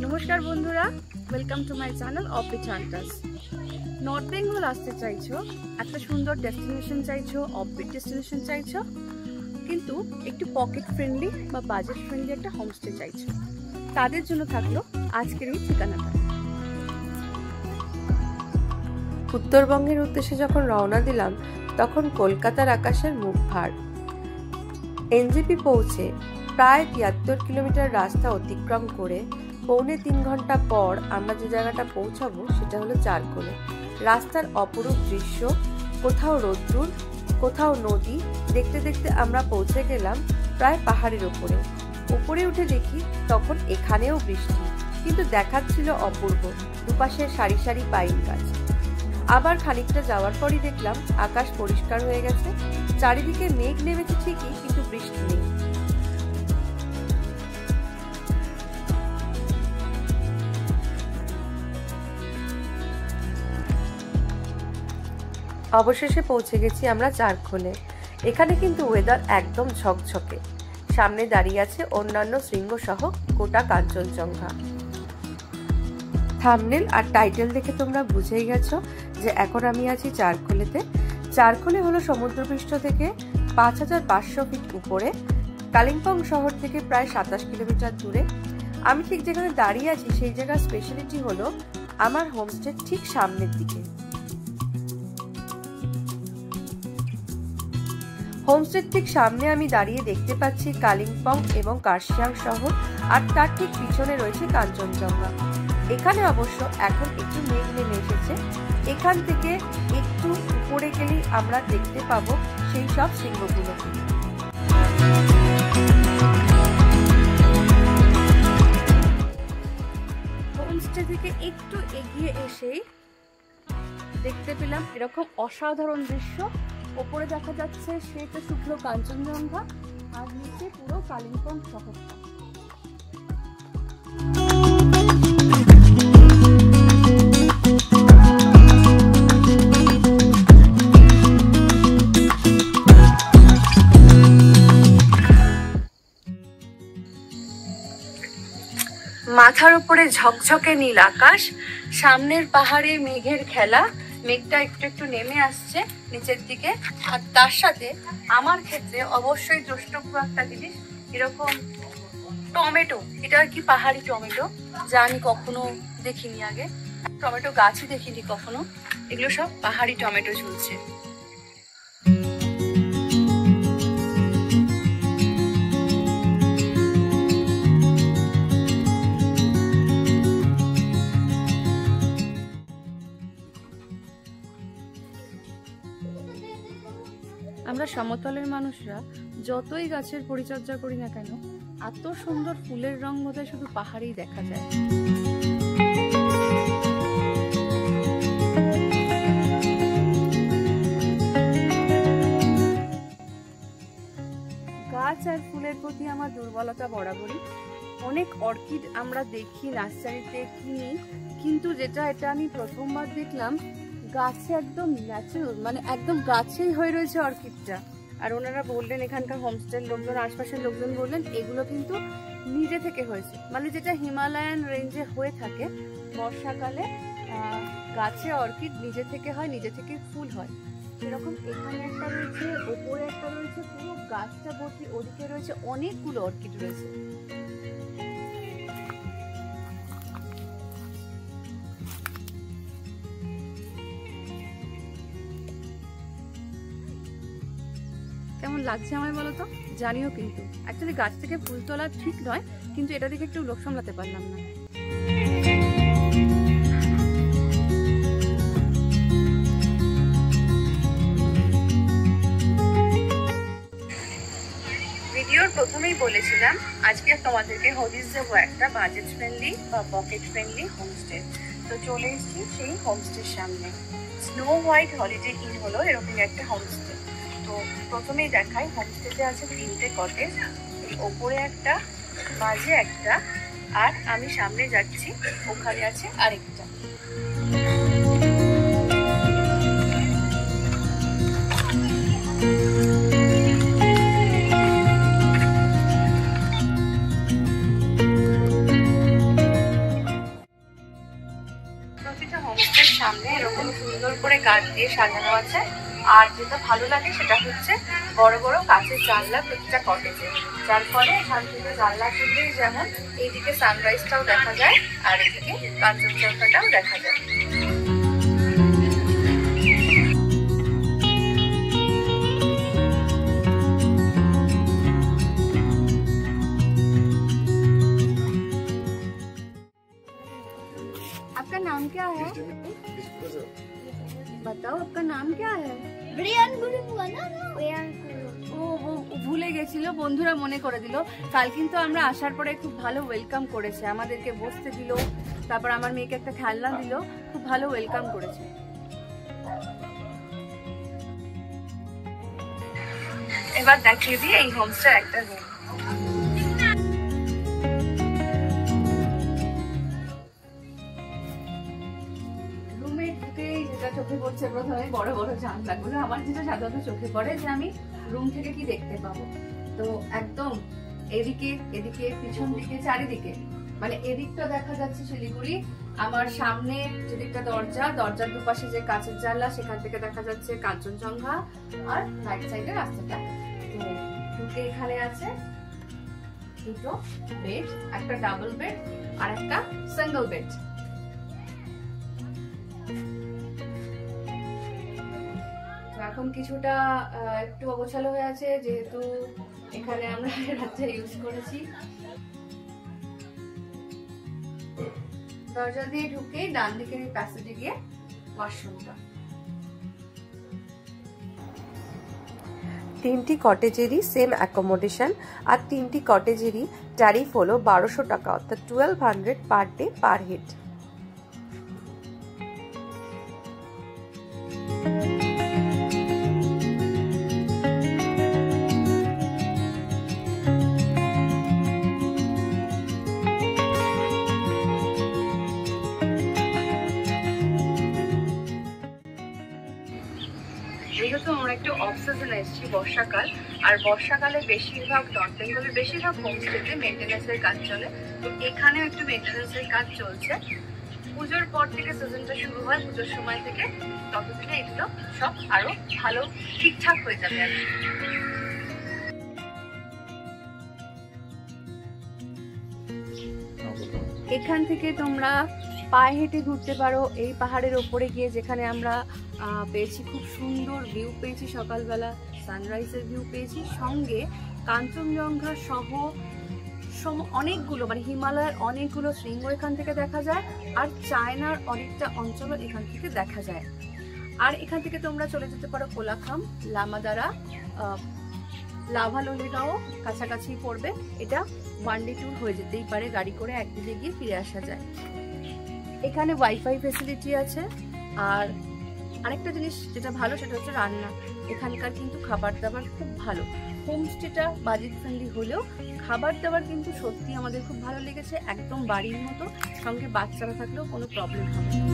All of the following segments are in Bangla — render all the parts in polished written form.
নমস্কার বন্ধুরা, welcome to my channel offbeat hunters. North Bengal আসতে চাইছো, একটা সুন্দর ডেস্টিনেশন চাইছো, অফবিট ডেস্টিনেশন চাইছো, কিন্তু একটু পকেট ফ্রেন্ডলি বা বাজেট ফ্রেন্ডলি একটা হোমস্টে চাইছো, তাদের জন্য থাকলো আজকের এই ঠিকানাটা। উত্তরবঙ্গের উদ্দেশ্যে যখন রওনা দিলাম তখন কলকাতার আকাশের মুখ ভার। এনজেপি পৌঁছে প্রায় 73 কিলোমিটার রাস্তা অতিক্রম করে 2.25 ঘন্টা পর আমরা যে জায়গাটা পৌঁছাবো সেটা হলো চারকোলে। রাস্তার অপরূপ দৃশ্য, কোথাও রোদ্দুর, কোথাও নদী, দেখতে দেখতে আমরা পৌঁছে গেলাম প্রায় পাহাড়ের উপরে। উপরে উঠে দেখি তখন এখানেও বৃষ্টি, কিন্তু দেখাচ্ছিল অপূর্ব, দুপাশে সারি সারি পাইন গাছ। আবার খানিকটা যাওয়ার পরই দেখলাম আকাশ পরিষ্কার হয়ে গেছে, চারিদিকে মেঘ নেমেছে ঠিকই, কিন্তু বৃষ্টি নেই। অবশেষে পৌঁছে গেছি আমরা চারকোলে। এখানে কিন্তু ওয়েদার একদম ঝকঝকে। সামনে দাঁড়িয়ে আছে অন্যান্য শৃঙ্গ সহ গোটা কাঞ্চনজঙ্ঘা। থাম্বনেল আর টাইটেল দেখে তোমরা বুঝেই গেছো যে এখন আমি আছি চারকোলেতে। চারকোলে হলো সমুদ্রপৃষ্ঠ থেকে 5500 ফিট উপরে, কালিম্পং শহর থেকে প্রায় 27 কিলোমিটার দূরে। আমি ঠিক যেখানে দাঁড়িয়ে আছি সেই জায়গার স্পেশালিটি হলো আমার হোমস্টে ঠিক সামনের দিকে। হোমস্টের ঠিক সামনে আমি দাঁড়িয়ে দেখতে পাচ্ছি কালিম্পং এবং কার্শিয়াং শহর, আর তার ঠিক পিছনে রয়েছে কাঞ্চনজঙ্ঘা। এখানে অবশ্য এখন একটু মেঘ নেমে এসেছে। এখান থেকে একটু উপরে গেলেই আমরা দেখতে পাবো সেই সব শৃঙ্গগুলো। হোমস্টে থেকে একটু এগিয়ে এসেই দেখতে পেলাম এরকম অসাধারণ দৃশ্য। ওপরে দেখা যাচ্ছে শ্বেত শুভ্র কাঞ্চনজঙ্ঘা, আর নিচে পুরো কালিম্পং শহরটা। মাথার উপরে ঝকঝকে নীল আকাশ, সামনের পাহাড়ে মেঘের খেলা, মেঘটা একটু একটু নেমে আসছে নিচের দিকে। আর তার সাথে আমার ক্ষেত্রে অবশ্যই দ্রষ্টব্য একটা জিনিস, এরকম টমেটো, এটা আর কি পাহাড়ি টমেটো, যা আমি কখনো দেখিনি আগে, টমেটো গাছই দেখিনি কখনো। এগুলো সব পাহাড়ি টমেটো ঝুলছে। আমরা সমতলের মানুষরা যতই গাছের পরিচর্যা করি না কেন, এত সুন্দর ফুলের রং বোধহয় শুধু পাহাড়েই দেখা যায়। গাছ আর ফুলের প্রতি আমার দুর্বলতা বরাবরই। অনেক অর্কিড আমরা দেখি নার্সারিতে, কিনি, কিন্তু এটা আমি প্রথমবার দেখলাম গাছে একদম ন্যাচারাল, মানে একদম গাছেই হয়ে রয়েছে অর্কিডটা। আর ওনারা বললেন, এখানকার হোমস্টের লোকজন, আশপাশের লোকজন বললেন এগুলো কিন্তু নিজে থেকে হয়েছে, মানে যেটা হিমালয়ান রেঞ্জে হয়ে থাকে বর্ষাকালে গাছে অর্কিড নিজে থেকে হয়, নিজে থেকে ফুল হয়, সেরকম এখানে একটা রয়েছে, ওপরে একটা রয়েছে, পুরো গাছটা ভর্তি, ওদিকে রয়েছে অনেকগুলো অর্কিড রয়েছে। কেমন লাগছে আমায় বলো তো, জানিও কিন্তু। অ্যাকচুয়ালি গাছ থেকে ফুল তোলা ঠিক নয়, কিন্তু এটা দেখে একটু লোভ সামলাতে পারলাম না। ভিডিওর প্রথমেই বলেছিলাম আজকে তোমাদেরকে হদিস দেবো একটা বাজেট ফ্রেন্ডলি বা পকেট ফ্রেন্ডলি হোমস্টে। তো চলে এসেছি সেই হোমস্টের সামনে। স্নো হোয়াইট হলিডে ইন হলো এরকম একটা হোমস্টে। তো প্রথমেই দেখাই, হোমস্টেতে আছে 3টে কটেজ, ওপরে একটা, মাঝে একটা, আর আমি সামনে যাচ্ছি ওখানে আছে আরেকটা। সুন্দর করে কাঠ দিয়ে সাজানো আছে। আর যেটা ভালো লাগে সেটা হচ্ছে বড় বড় কাঁচের জানলা প্রতিটা কটেজে, যার ফলে এখান থেকে জানলা খুললেই যেমন এইদিকে সানরাইজটাও দেখা যায় আর এদিকে কাঞ্চনজঙ্ঘাটাও দেখা যায়। आपका नाम क्या है? बताओ आपका नाम क्या है? ও ভুলে গেছিল, বন্ধুরা মনে করে দিল। কাল কিন্তু আমরা আসার পরে খুব ভালো ওয়েলকাম করেছে, আমাদেরকে বসতে দিল, তারপর আমার মেয়েকে একটা খেলনা দিল, খুব ভালো ওয়েলকাম করেছে। এবার দেখিয়ে দিই এই হোমস্টের একটা রুম। চোখে পড়ছে প্রথমে বড় বড় জানলাগুলো। আমার যেটা সাধারণত চোখে পড়ে যে আমি রুম থেকে কি দেখতে পাবো, তো একদম এদিকে এদিকে পিছন দিকে চারিদিকে, মানে এদিকটা দেখা যাচ্ছে শিলিগুড়ি, আমার সামনে যেদিকটা দরজা, দরজার দুপাশে যে কাঁচের জানলা সেখান থেকে দেখা যাচ্ছে কাঞ্চনজঙ্ঘা, আর রাইট সাইডে রাস্তাটা। তো ঢুকে এখানে আছে দুটো বেড, একটা ডাবল বেড আর একটা সিঙ্গেল বেড। এখন কিছুটা একটু অগোছালো হয়ে আছে, যেহেতু এখানে আমরা রাত্রে ইউজ করেছি। দরজা দিয়ে ঢুকে ডান দিকের প্যাসেজে গিয়ে ওয়াশরুমটা। তিনটি কটেজেরই সেম অ্যাকোমোডেশন, আর তিনটি কটেজেরই ট্যারিফ হলো 1200 টাকা, অর্থাৎ 1200 পার ডে পার হেড। যেহেতু আমরা একটু অফ সিজনে এসেছি বর্ষাকাল, আর বর্ষাকালে বেশিরভাগ নর্থ বেঙ্গলের বেশিরভাগ হোমস্টেতে মেনটেন্যান্সের কাজ চলে, তো এখানেও একটু মেনটেন্যান্সের কাজ চলছে। পুজোর পর থেকে সিজনটা শুরু হয়, পুজোর সময় থেকে, ততদিনে এগুলো সব আরো ভালো ঠিকঠাক হয়ে যাবে আর কি। এখান থেকে তোমরা পায়ে হেঁটে ঘুরতে পারো এই পাহাড়ের ওপরে গিয়ে, যেখানে আমরা পেয়েছি খুব সুন্দর ভিউ পেয়েছি, সকালবেলা সানরাইজের ভিউ পেয়েছি, সঙ্গে কাঞ্চনজঙ্ঘা সহ অনেকগুলো, মানে হিমালয়ের অনেকগুলো শৃঙ্গ এখান থেকে দেখা যায়, আর চায়নার অনেকটা অঞ্চলও এখান থেকে দেখা যায়। আর এখান থেকে তোমরা চলে যেতে পারো কোলাখাম, লামাদারা, লাভালোলেগাঁও কাছাকাছি পড়বে। এটা ওয়ান ডে ট্যুর হয়ে যেতেই পারে, গাড়ি করে একদিনে গিয়ে ফিরে আসা যায়। এখানে ওয়াইফাই ফেসিলিটি আছে। আর আরেকটা জিনিস যেটা ভালো সেটা হচ্ছে রান্না। এখানকার কিন্তু খাবার দাবার খুব ভালো। হোমস্টেটা বাজেট ফ্রেন্ডলি হলেও খাবার দাবার কিন্তু সত্যি আমাদের খুব ভালো লেগেছে, একদম বাড়ির মতো, সঙ্গে বাচ্চারা থাকলেও কোনো প্রবলেম হবে না।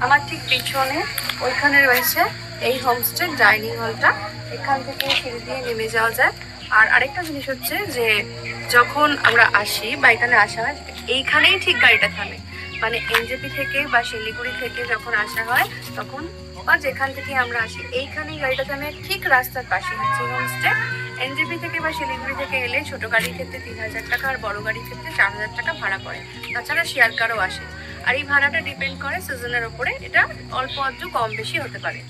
আমার ঠিক পিছনে ওইখানে রয়েছে এই হোমস্টের ডাইনিং হলটা, এখান থেকে সিঁড়ি দিয়ে নেমে যাওয়া যায়। আর আরেকটা জিনিস হচ্ছে যে যখন আমরা আসি বা এখানে আসা হয়, এইখানেই ঠিক গাড়িটা থামে, মানে এনজেপি থেকে বা শিলিগুড়ি থেকে যখন আসা হয় তখন, বা যেখান থেকে আমরা আসি এইখানেই গাড়িটা থামে, ঠিক রাস্তার পাশে হচ্ছে হোমস্টে। এনজেপি থেকে বা শিলিগুড়ি থেকে এলে ছোট গাড়ির ক্ষেত্রে 3000 টাকা আর বড় গাড়ির ক্ষেত্রে 4000 টাকা ভাড়া পড়ে। তাছাড়া শেয়ার কারও আসে, আর এই ভাড়াটা ডিপেন্ড করে সিজনের ওপরে, এটা অল্প আধটু কম বেশি হতে পারে।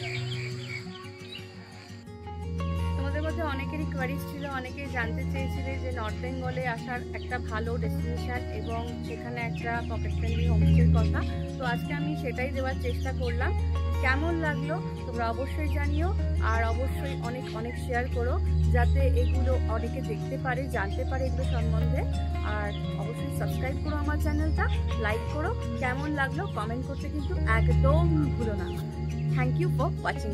তোমাদের মধ্যে অনেকেরই কোয়ারিজ ছিল, অনেকেই জানতে চেয়েছিলে যে নর্থ বেঙ্গলে আসার একটা ভালো ডেস্টিনেশন এবং সেখানে একটা পকেট ফ্রেন্ডলি হোমস্টের কথা। তো আজকে আমি সেটাই দেওয়ার চেষ্টা করলাম। কেমন লাগলো তোমরা অবশ্যই জানিও, আর অবশ্যই অনেক অনেক শেয়ার করো, যাতে এগুলো অনেকে দেখতে পারে, জানতে পারে এগুলো সম্বন্ধে। আর অবশ্যই সাবস্ক্রাইব করো আমার চ্যানেলটা, লাইক করো, কেমন লাগলো কমেন্ট করতে কিন্তু একদম ভুলো না। Thank you for watching.